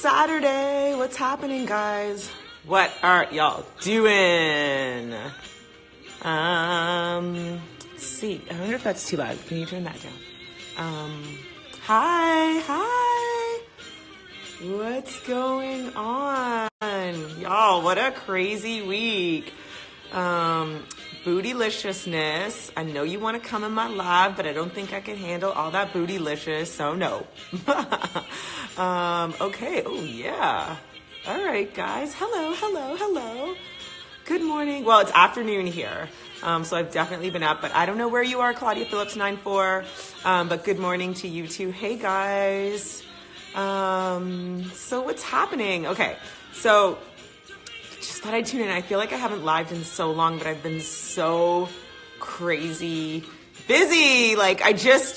Saturday. What's happening, guys? What are y'all doing? Let's see. I wonder if that's too loud. Can you turn that down? Hi. What's going on? Y'all, what a crazy week. Bootyliciousness. I know you want to come in my live, but I don't think I can handle all that bootylicious, so no. Okay. Oh, yeah. All right, guys. Hello. Good morning. Well, it's afternoon here, so I've definitely been up, but I don't know where you are, Claudia Phillips 94, but good morning to you too. Hey, guys. So what's happening? Okay, so just thought I'd tune in. I feel like I haven't lived in so long, but I've been so crazy busy. Like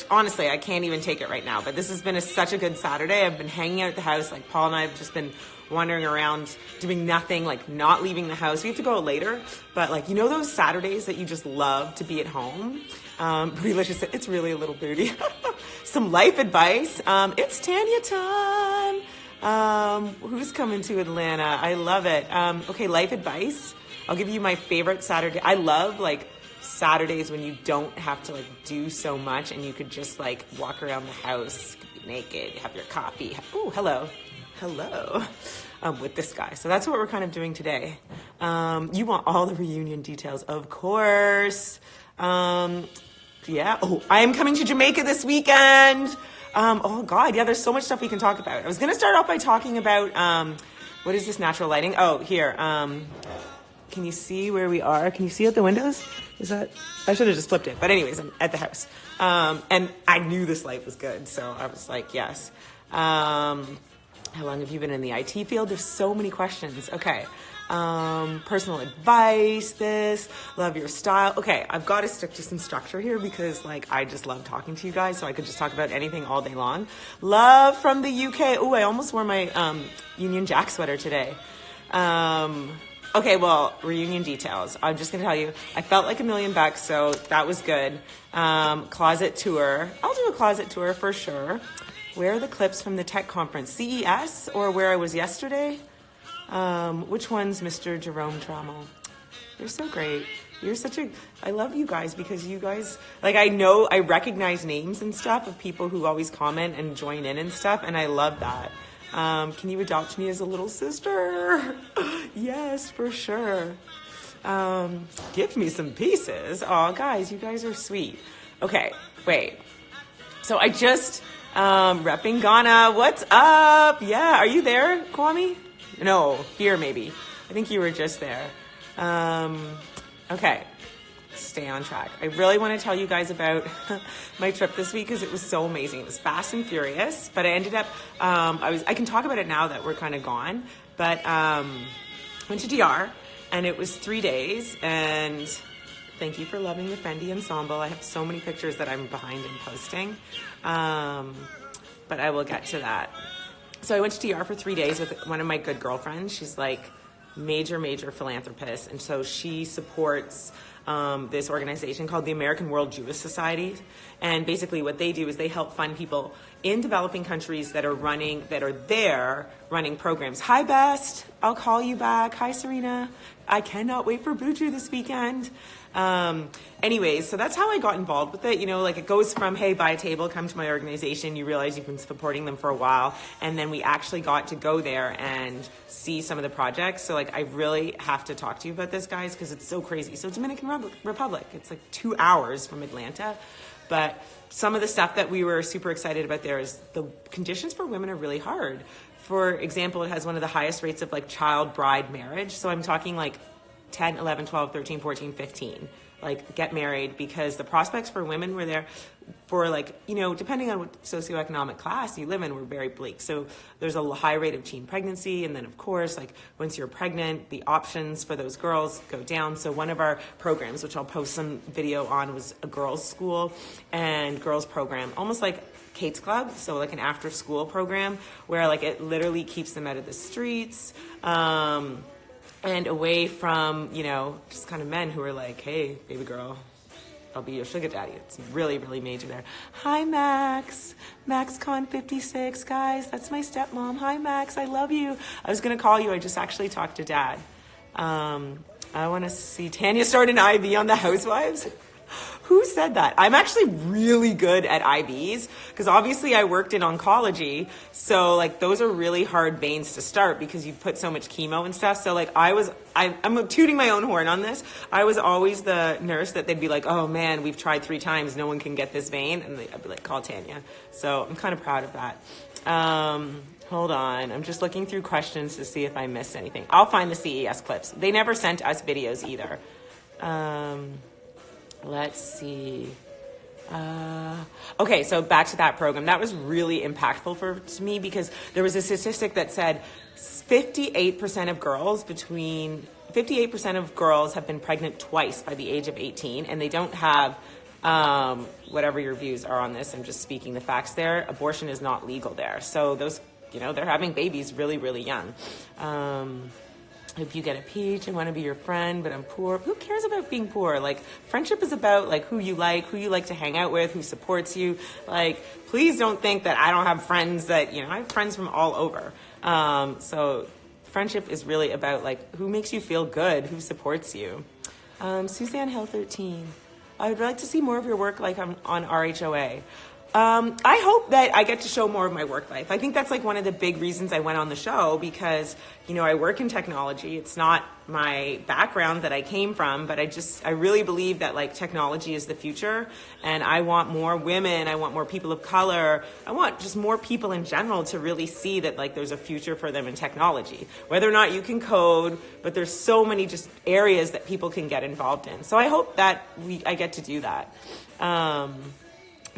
honestly, I can't even take it right now, but this has been such a good Saturday. I've been hanging out at the house. Like Paul and I have just been wandering around doing nothing, like not leaving the house. We have to go out later, but like, you know, those Saturdays that you just love to be at home. Bootylicious, it's really a little booty. Some life advice. It's Tanya time. Who's coming to Atlanta? I love it. Okay, life advice. I'll give you my favorite Saturday. I love like Saturdays when you don't have to like do so much and you could just like walk around the house, be naked, have your coffee. Oh, hello. With this guy. So that's what we're kind of doing today. You want all the reunion details, of course. Yeah. Oh, I am coming to Jamaica this weekend. Oh God. Yeah. There's so much stuff we can talk about. I was going to start off by talking about, what is this natural lighting? Oh, here. Can you see where we are? Can you see out the windows? I should have just flipped it. But anyways, I'm at the house. And I knew this light was good. So I was like, yes. How long have you been in the IT field? There's so many questions. Okay. Personal advice, love your style. Okay, I've got to stick to some structure here because like I just love talking to you guys, so I could just talk about anything all day long. Love from the UK. Oh, I almost wore my Union Jack sweater today. Okay, well, reunion details. I'm just gonna tell you, I felt like $1,000,000, so that was good. Closet tour. I'll do a closet tour for sure. Where are the clips from the tech conference? CES or where I was yesterday? Which one's Mr. Jerome Trammell? You're so great. I love you guys because you guys, like I recognize names and stuff of people who always comment and join in and stuff, and I love that. Can you adopt me as a little sister? Yes, for sure. Give me some pieces. Oh, guys, you guys are sweet. Okay, wait. So I just... repping Ghana, what's up? Yeah, are you there, Kwame? No, here maybe. I think you were just there. Okay, stay on track. I really want to tell you guys about my trip this week because it was so amazing. It was fast and furious, but I ended up, I can talk about it now that we're kind of gone, but went to DR and it was 3 days and... Thank you for loving the Fendi ensemble. I have so many pictures that I'm behind in posting, but I will get to that. So I went to DR for 3 days with one of my good girlfriends. She's like major philanthropist, and so she supports this organization called the American World Jewish Society. And basically what they do is they help fund people in developing countries that are there running programs. Hi, Best. I'll call you back. Hi, Serena. I cannot wait for Buju this weekend. Anyways, so that's how I got involved with it. You know, like it goes from, hey, buy a table, come to my organization. You realize you've been supporting them for a while. And then we actually got to go there and see some of the projects. So like, I really have to talk to you about this, guys, because it's so crazy. So Dominican Republic, it's like 2 hours from Atlanta. But some of the stuff that we were super excited about there is the conditions for women are really hard. For example, it has one of the highest rates of like child bride marriage. So I'm talking like 10, 11, 12, 13, 14, 15, like get married, because the prospects for women were there for like, you know, depending on what socioeconomic class you live in, were very bleak. So there's a high rate of teen pregnancy. And then of course, like once you're pregnant, the options for those girls go down. So one of our programs, which I'll post some video on, was a girls' school and girls' program, almost like Kate's Club. So like an after school program where like it literally keeps them out of the streets, and away from, you know, just kind of men who are like, hey, baby girl, I'll be your sugar daddy. It's really, really major there. Hi, Max. MaxCon56, guys. That's my stepmom. Hi, Max. I love you. I was going to call you. I just actually talked to Dad. I want to see Tanya start an IV on the Housewives. Who said that? I'm actually really good at IVs because obviously I worked in oncology. So like those are really hard veins to start because you put so much chemo and stuff. So like I'm tooting my own horn on this. I was always the nurse that they'd be like, oh man, we've tried 3 times. No one can get this vein. And I'd be like, call Tanya. So I'm kind of proud of that. Hold on. I'm just looking through questions to see if I missed anything. I'll find the CES clips. They never sent us videos either. Let's see. Okay, so back to that program. That was really impactful to me because there was a statistic that said 58% of girls have been pregnant twice by the age of 18, and they don't have, whatever your views are on this, I'm just speaking the facts there, abortion is not legal there. So those, they're having babies really, really young. If you get a peach, I want to be your friend, but I'm poor. Who cares about being poor? Like, friendship is about, like, who you like to hang out with, who supports you. Like, please don't think that I don't have friends that, I have friends from all over. So friendship is really about, like, who makes you feel good, who supports you. Suzanne Hill 13. I would like to see more of your work, like, on RHOA. I hope that I get to show more of my work life. I think that's like one of the big reasons I went on the show because, I work in technology. It's not my background that I came from, but I really believe that like technology is the future and I want more women. I want more people of color. I want just more people in general to really see that like there's a future for them in technology, whether or not you can code, but there's so many just areas that people can get involved in. So I hope that I get to do that.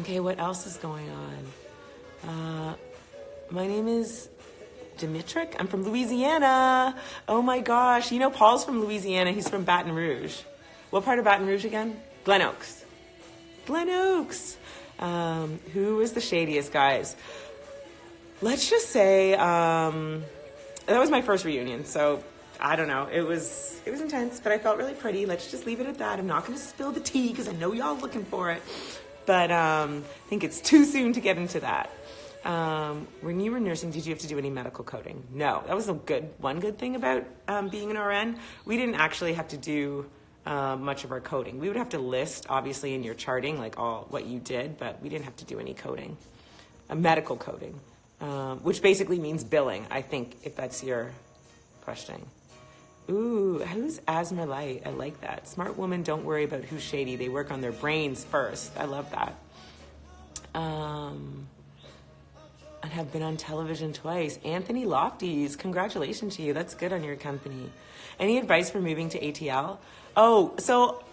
Okay, what else is going on? My name is Dimitrik. I'm from Louisiana. Oh my gosh. Paul's from Louisiana. He's from Baton Rouge. What part of Baton Rouge again? Glen Oaks. Glen Oaks. Who is the shadiest, guys? Let's just say that was my first reunion. So I don't know. It was intense, but I felt really pretty. Let's just leave it at that. I'm not going to spill the tea because I know y'all looking for it. But I think it's too soon to get into that. When you were nursing, did you have to do any medical coding? No. That was one good thing about being an RN. We didn't actually have to do much of our coding. We would have to list, obviously, in your charting, like all what you did, but we didn't have to do any coding. Medical coding, which basically means billing, I think, if that's your question. Ooh, who's Asmer Light? I like that. Smart women don't worry about who's shady. They work on their brains first. I love that. And have been on television twice. Anthony Lofties, congratulations to you. That's good on your company. Any advice for moving to ATL? Oh, so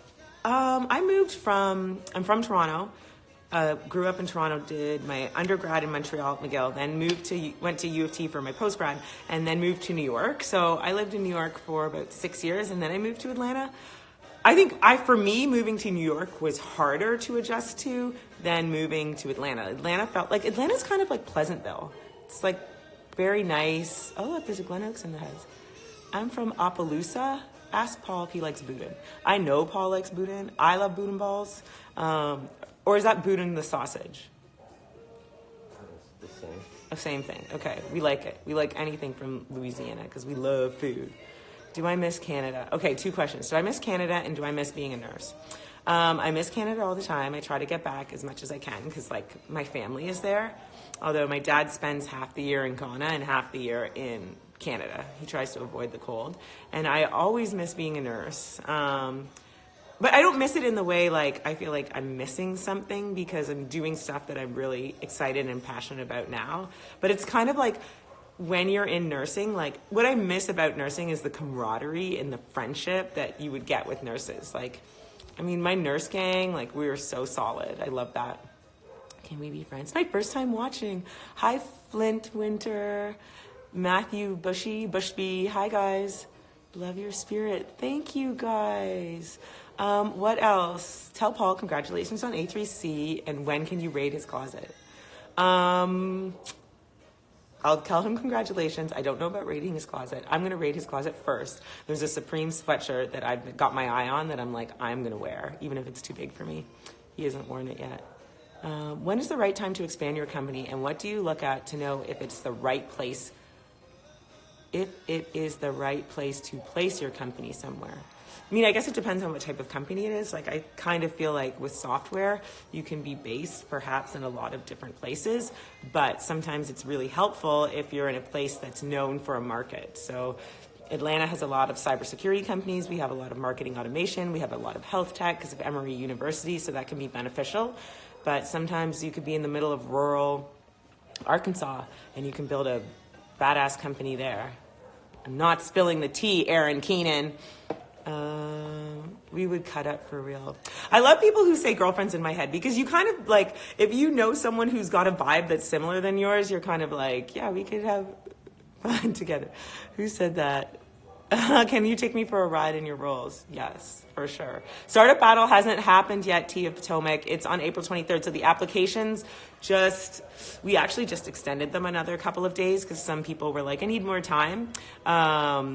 I'm from Toronto. Grew up in Toronto, did my undergrad in Montreal, McGill, then went to U of T for my postgrad, and then moved to New York. So I lived in New York for about 6 years, and then I moved to Atlanta. I think for me, moving to New York was harder to adjust to than moving to Atlanta. Atlanta's kind of like Pleasantville. It's like very nice. Oh, look, there's a Glen Oaks in the house. I'm from Opelousas. Ask Paul if he likes boudin. I know Paul likes boudin. I love boudin balls. Or is that boudin the sausage? The same. The same thing. Okay, we like it. We like anything from Louisiana because we love food. Do I miss Canada? Okay, 2 questions. Do I miss Canada and do I miss being a nurse? I miss Canada all the time. I try to get back as much as I can because like my family is there. Although my dad spends half the year in Ghana and half the year in Canada. He tries to avoid the cold. And I always miss being a nurse. But I don't miss it in the way, like, I feel like I'm missing something because I'm doing stuff that I'm really excited and passionate about now. But it's kind of like when you're in nursing, like, what I miss about nursing is the camaraderie and the friendship that you would get with nurses. Like, I mean, my nurse gang, like, we were so solid. I love that. Can we be friends? My first time watching. Hi, Flint Winter, Matthew Bushby. Hi, guys. Love your spirit. Thank you, guys. What else? Tell Paul congratulations on A3C and when can you raid his closet? I'll tell him congratulations. I don't know about raiding his closet. I'm going to raid his closet first. There's a Supreme sweatshirt that I've got my eye on that I'm like, I'm going to wear, even if it's too big for me. He hasn't worn it yet. When is the right time to expand your company, and what do you look at to know if it's the right place, if it is the right place to place your company somewhere? I mean, I guess it depends on what type of company it is. Like, I kind of feel like with software, you can be based perhaps in a lot of different places, but sometimes it's really helpful if you're in a place that's known for a market. So Atlanta has a lot of cybersecurity companies. We have a lot of marketing automation. We have a lot of health tech because of Emory University, so that can be beneficial. But sometimes you could be in the middle of rural Arkansas and you can build a badass company there. I'm not spilling the tea, Aaron Keenan. We would cut up for real. I love people who say girlfriends in my head, because you kind of like, if you know someone who's got a vibe that's similar than yours, you're kind of like, yeah, we could have fun together. Who said that? Can you take me for a ride in your roles? Yes, for sure. Startup Battle hasn't happened yet, T of Potomac. It's on April 23rd. So the applications we actually just extended them another couple of days because some people were like, I need more time.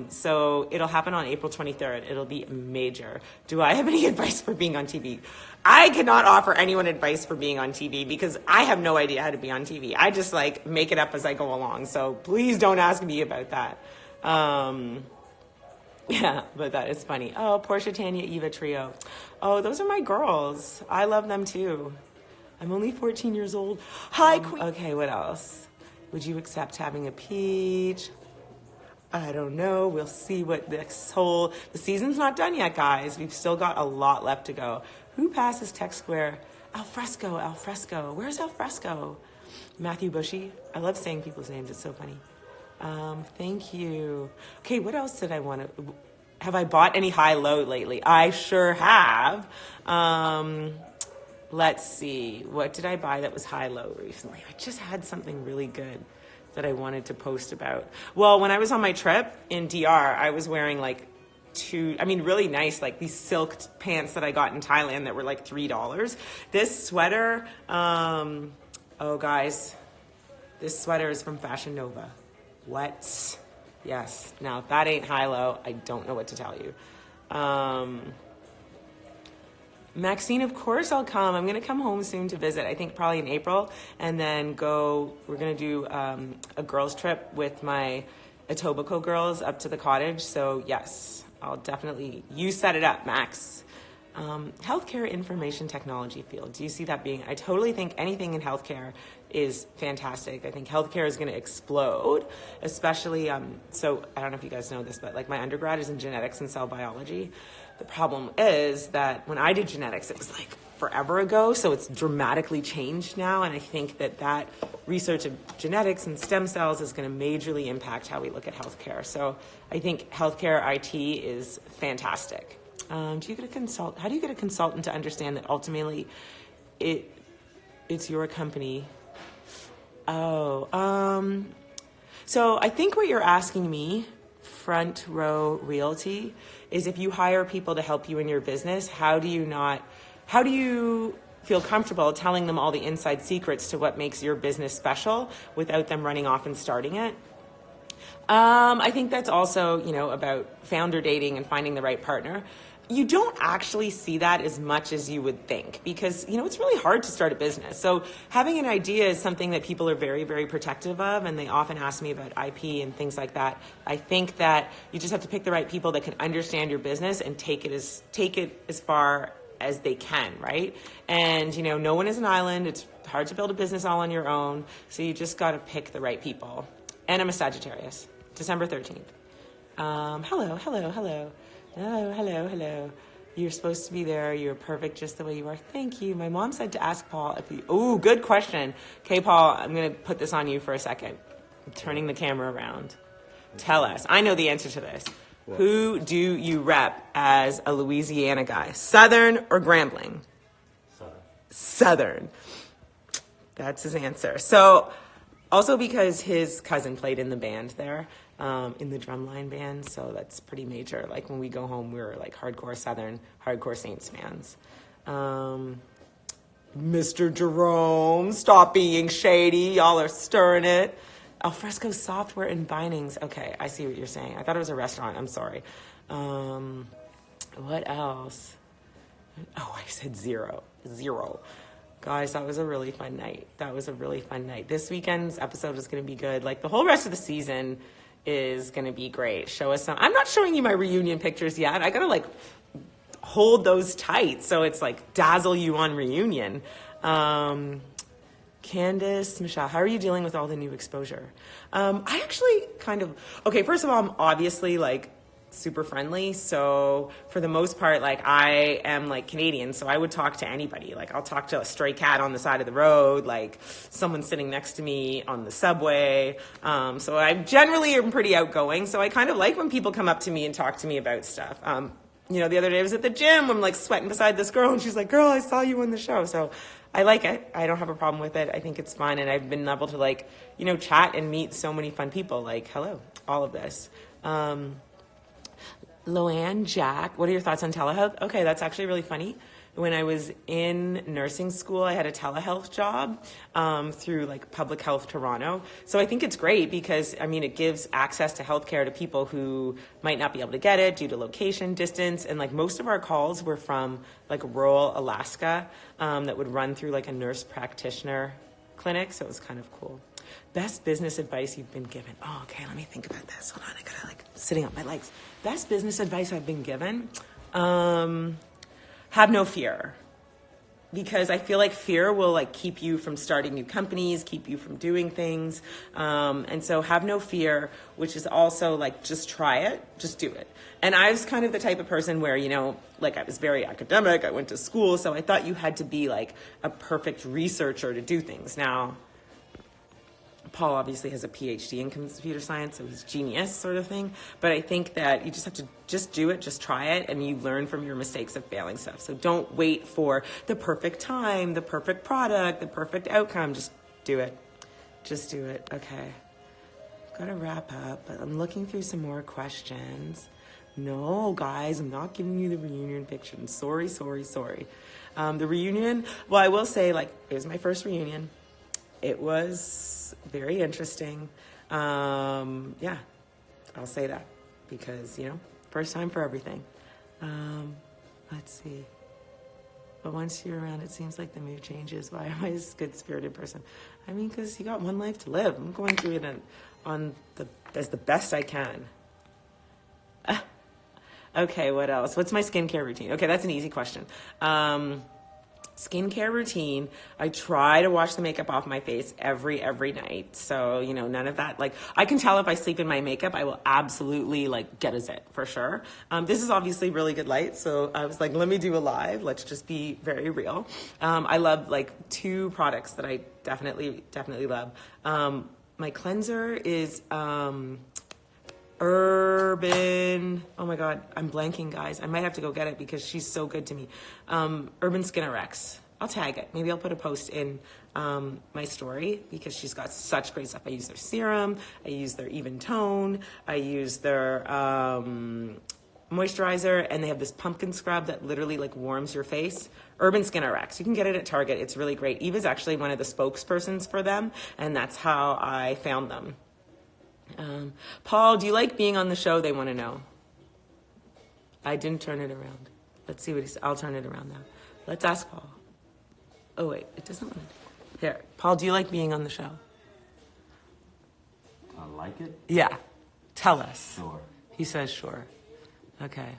So it'll happen on April 23rd. It'll be major. Do I have any advice for being on TV? I cannot offer anyone advice for being on TV because I have no idea how to be on TV. I just like make it up as I go along. So please don't ask me about that. Yeah, but that is funny. Oh, Portia, Tanya, Eva trio. Oh, those are my girls. I love them too. I'm only 14 years old. Hi, Queen. Okay, what else? Would you accept having a peach? I don't know. We'll see what the season's not done yet, guys. We've still got a lot left to go. Who passes Tech Square? Alfresco, Alfresco. Where's Alfresco? Matthew Bushy. I love saying people's names. It's so funny. Thank you. Okay, what else did I want to... Have I bought any high-low lately? I sure have. Let's see. What did I buy that was high-low recently? I just had something really good that I wanted to post about. Well, when I was on my trip in DR, I was wearing like really nice, like these silk pants that I got in Thailand that were like $3. This sweater, oh guys, this sweater is from Fashion Nova. What? Yes. Now, if that ain't high-low, I don't know what to tell you. Maxine, of course I'll come. I'm going to come home soon to visit. I think probably in April. And then we're going to do a girls trip with my Etobicoke girls up to the cottage. So, yes, I'll definitely... You set it up, Max. Healthcare information technology field. Do you see that being... I totally think anything in healthcare is fantastic. I think healthcare is going to explode, especially... so I don't know if you guys know this, but like my undergrad is in genetics and cell biology. The problem is that when I did genetics, it was like forever ago, so it's dramatically changed now, and I think that research of genetics and stem cells is going to majorly impact how we look at healthcare. So I think healthcare IT is fantastic. How do you get a consultant to understand that ultimately it's your company? So I think what you're asking me, Front Row Realty, is if you hire people to help you in your business, how do you feel comfortable telling them all the inside secrets to what makes your business special without them running off and starting it? I think that's also, about founder dating and finding the right partner. You don't actually see that as much as you would think because, it's really hard to start a business. So having an idea is something that people are very, very protective of, and they often ask me about IP and things like that. I think that you just have to pick the right people that can understand your business and take it as far as they can, right? And, no one is an island. It's hard to build a business all on your own. So you just got to pick the right people. And I'm a Sagittarius, December 13th. Hello. You're supposed to be there. You're perfect just the way you are. Thank you. My mom said to ask Paul if you... Oh, good question. Okay, Paul, I'm going to put this on you for a second. I'm turning the camera around. Tell us. I know the answer to this. What? Who do you rep as a Louisiana guy? Southern or Grambling? Southern. That's his answer. So, also because his cousin played in the band there. In the drumline band, so that's pretty major. Like when we go home, we're like hardcore Southern, hardcore Saints fans. Mr. Jerome, stop being shady. Y'all are stirring it. Alfresco software and bindings. Okay, I see what you're saying. I thought it was a restaurant. I'm sorry. What else? Oh, I said zero. Guys, that was a really fun night. This weekend's episode is going to be good. Like, the whole rest of the season is going to be great. Show us some. I'm not showing you my reunion pictures yet. I got to, like, hold those tight so it's, like, dazzle you on reunion. Candace, Michelle, how are you dealing with all the new exposure? I actually okay, first of all, I'm obviously, like, super friendly. So for the most part, like, I am, like, Canadian, so I would talk to anybody. Like, I'll talk to a stray cat on the side of the road, like someone sitting next to me on the subway. So I generally am pretty outgoing. So I kind of like when people come up to me and talk to me about stuff. The other day I was at the gym. I'm, like, sweating beside this girl, and she's like, "Girl, I saw you on the show." So I like it. I don't have a problem with it. I think it's fun. And I've been able to, like, chat and meet so many fun people. Like, hello, all of this. Loanne, Jack, what are your thoughts on telehealth? Okay, that's actually really funny. When I was in nursing school, I had a telehealth job through, like, Public Health Toronto. So I think it's great because, it gives access to healthcare to people who might not be able to get it due to location, distance. And, like, most of our calls were from, like, rural Alaska that would run through, like, a nurse practitioner clinic. So it was kind of cool. Best business advice you've been given. Oh, okay, let me think about this. Hold on, I gotta, like, sitting up my legs. Best business advice I've been given. Have no fear. Because I feel like fear will, like, keep you from starting new companies, keep you from doing things. And so have no fear, which is also, like, just try it, just do it. And I was kind of the type of person where, like, I was very academic, I went to school, so I thought you had to be, like, a perfect researcher to do things. Now, Paul obviously has a PhD in computer science, so he's genius sort of thing. But I think that you just have to just do it, just try it, and you learn from your mistakes of failing stuff. So don't wait for the perfect time, the perfect product, the perfect outcome. Just do it. Just do it. Okay. Got to wrap up, but I'm looking through some more questions. No, guys, I'm not giving you the reunion picture. Sorry. The reunion, well, I will say, like, it was my first reunion. It was very interesting. Yeah, I'll say that because, first time for everything. Let's see. But once you're around, it seems like the mood changes. Why am I a good-spirited person? Because you got one life to live. I'm going through it as the best I can. Okay, what else? What's my skincare routine? Okay, that's an easy question. Skincare routine, I try to wash the makeup off my face every night. So, none of that. Like, I can tell if I sleep in my makeup, I will absolutely, like, get a zit for sure. This is obviously really good light. So I was like, let me do a live. Let's just be very real. I love, like, 2 products that I definitely love. My cleanser is, Urban, oh my God, I'm blanking, guys. I might have to go get it because she's so good to me. Urban Skin RX. I'll tag it. Maybe I'll put a post in my story because she's got such great stuff. I use their serum. I use their Even Tone. I use their moisturizer, and they have this pumpkin scrub that literally, like, warms your face. Urban Skin RX. You can get it at Target. It's really great. Eva's actually one of the spokespersons for them, and that's how I found them. Paul, do you like being on the show? They want to know. I didn't turn it around. Let's see what he said. I'll turn it around now. Let's ask Paul. Oh, wait. It doesn't want to. Here. Paul, do you like being on the show? I like it? Yeah. Tell us. Sure. He says sure. Okay.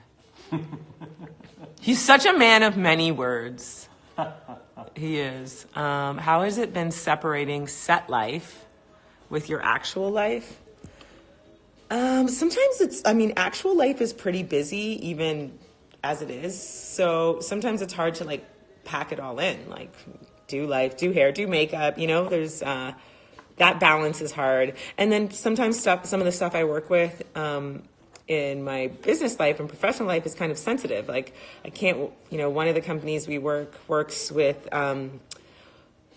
He's such a man of many words. He is. How has it been separating set life with your actual life? Sometimes actual life is pretty busy even as it is. So sometimes it's hard to, like, pack it all in, like, do life, do hair, do makeup, there's, that balance is hard. And then sometimes some of the stuff I work with, in my business life and professional life is kind of sensitive. Like, I can't, one of the companies we works with,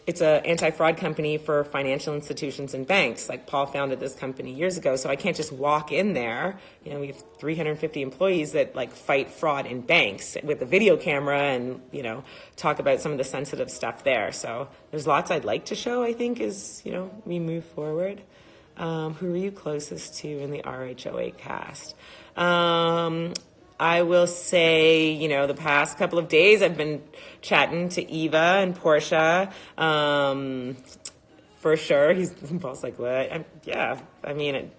it's an anti-fraud company for financial institutions and banks. Like, Paul founded this company years ago, so I can't just walk in there. We have 350 employees that, like, fight fraud in banks with a video camera and, talk about some of the sensitive stuff there. So there's lots I'd like to show, I think, as, we move forward. Who are you closest to in the RHOA cast? I will say, you know, the past couple of days I've been chatting to Eva and Portia. For sure. Paul's like, what? I mean, I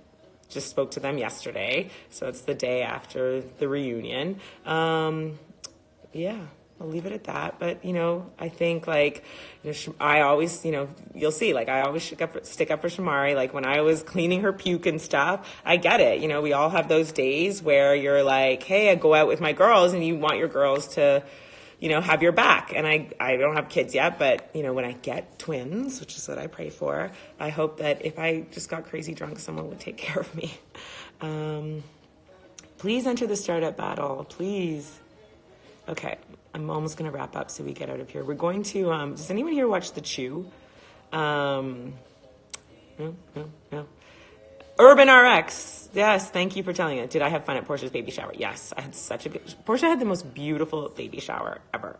just spoke to them yesterday. So it's the day after the reunion. Yeah. I'll leave it at that. But, you know, I think, like, you know, I always, you know, you'll see, like, I always stick up for Shamari. Like, when I was cleaning her puke and stuff, I get it. You know, we all have those days where you're like, hey, I go out with my girls and you want your girls to, you know, have your back. And I don't have kids yet, but, you know, when I get twins, which is what I pray for, I hope that if I just got crazy drunk, someone would take care of me. Please enter the startup battle, please. Okay, I'm almost going to wrap up so we get out of here. We're going to, does anyone here watch The Chew? No. Urban RX. Yes, thank you for telling it. Did I have fun at Portia's baby shower? Yes, I had such a good, Portia had the most beautiful baby shower ever.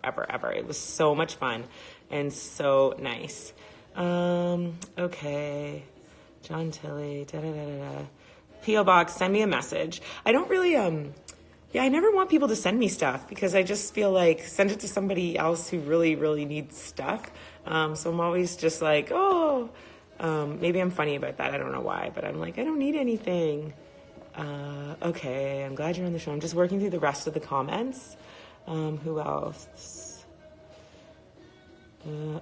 It was so much fun and so nice. Okay. John Tilley, P.O. Box, send me a message. I don't really, I never want people to send me stuff because I just feel like send it to somebody else who really, really needs stuff. So I'm always just like, maybe I'm funny about that. I don't know why, but I'm like, I don't need anything. Okay, I'm glad you're on the show. I'm just working through the rest of the comments. Who else?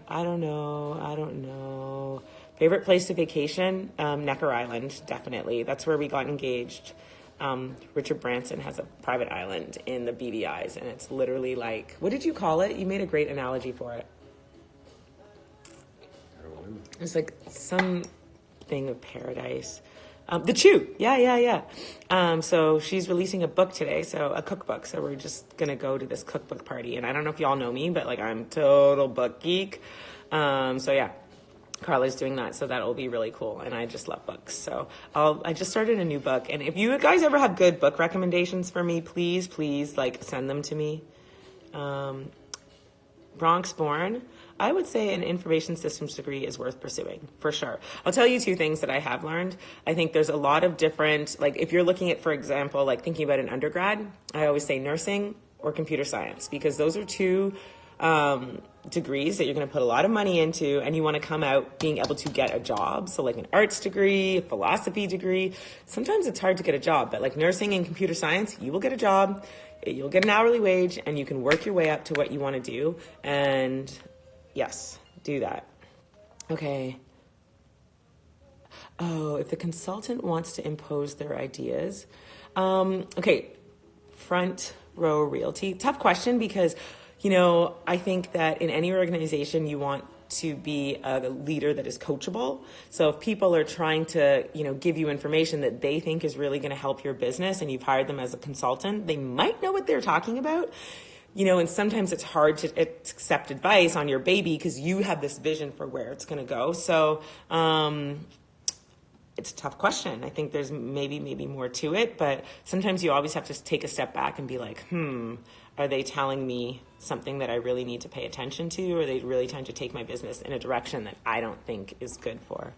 I don't know. Favorite place to vacation? Necker Island, definitely. That's where we got engaged. Richard Branson has a private island in the BVIs, and it's literally like, what did you call it? You made a great analogy for it. It's like some thing of paradise. The Chew. Yeah. So she's releasing a book today, so a cookbook. So we're just going to go to this cookbook party. And I don't know if y'all know me, but like I'm total book geek. So yeah. Carla's doing that, so that'll be really cool, and I just love books. So I just started a new book, and if you guys ever have good book recommendations for me, please, like, send them to me. Bronx Born, I would say an information systems degree is worth pursuing, for sure. I'll tell you two things that I have learned. I think there's a lot of different, like, if you're looking at, for example, like thinking about an undergrad, I always say nursing or computer science, because those are two degrees that you're going to put a lot of money into, and you want to come out being able to get a job. So like an arts degree, a philosophy degree, sometimes it's hard to get a job, but like nursing and computer science, you will get a job, you'll get an hourly wage, and you can work your way up to what you want to do. And yes, do that. Okay. Oh, if the consultant wants to impose their ideas. Okay. Front row realty. Tough question because, you know, I think that in any organization you want to be a leader that is coachable. So if people are trying to, you know, give you information that they think is really going to help your business and you've hired them as a consultant, they might know what they're talking about. You know, and sometimes it's hard to accept advice on your baby because you have this vision for where it's going to go. So it's a tough question. I think there's maybe more to it, but sometimes you always have to take a step back and be like, are they telling me something that I really need to pay attention to, or are they really trying to take my business in a direction that I don't think is good for?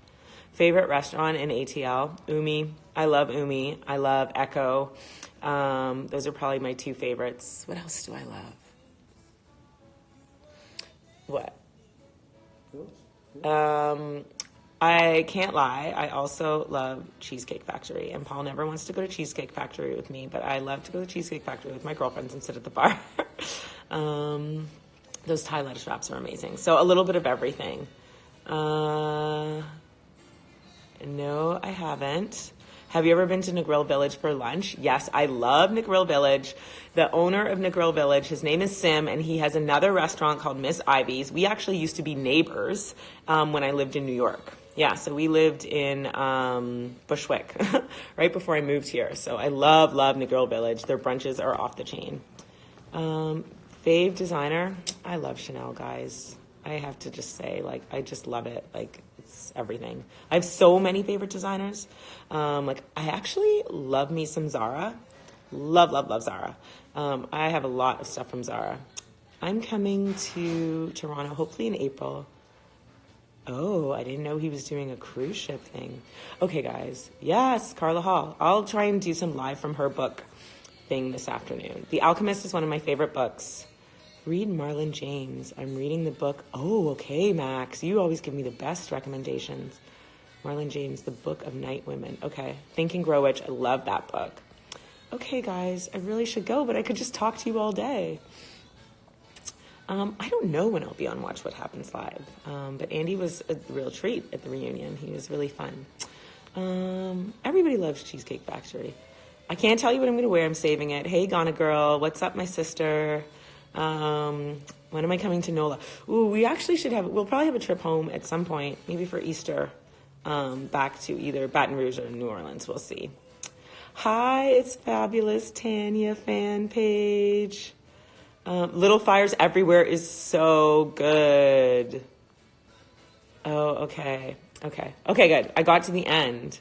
Favorite restaurant in ATL? Umi. I love Umi. I love Echo. Those are probably my two favorites. What else do I love? What? I can't lie. I also love Cheesecake Factory, and Paul never wants to go to Cheesecake Factory with me, but I love to go to Cheesecake Factory with my girlfriends and sit at the bar. Those Thai lettuce wraps are amazing. So a little bit of everything. No, I haven't. Have you ever been to Negril Village for lunch? Yes, I love Negril Village. The owner of Negril Village, his name is Sim, and he has another restaurant called Miss Ivy's. We actually used to be neighbors when I lived in New York. Yeah, so we lived in Bushwick right before I moved here. So I love Negril Village. Their brunches are off the chain. Fave designer, I love Chanel, guys. I have to just say, like, I just love it. Like, it's everything. I have so many favorite designers. Like, I actually love me some Zara. Love Zara. I have a lot of stuff from Zara. I'm coming to Toronto, hopefully in April. Oh, I didn't know he was doing a cruise ship thing. Okay, guys. Yes, Carla Hall. I'll try and do some live from her book thing this afternoon. The Alchemist is one of my favorite books. Read Marlon James. I'm reading the book. Oh, okay, Max. You always give me the best recommendations. Marlon James, The Book of Night Women. Okay. Think and Grow Rich. I love that book. Okay, guys. I really should go, but I could just talk to you all day. I don't know when I'll be on Watch What Happens Live, but Andy was a real treat at the reunion. He was really fun. Everybody loves Cheesecake Factory. I can't tell you what I'm going to wear. I'm saving it. Hey, Ghana girl. What's up, my sister? When am I coming to NOLA? Ooh, we actually should we'll probably have a trip home at some point, maybe for Easter, back to either Baton Rouge or New Orleans. We'll see. Hi, it's fabulous Tanya fan page. Little Fires Everywhere is so good. Oh, okay. Okay, good. I got to the end.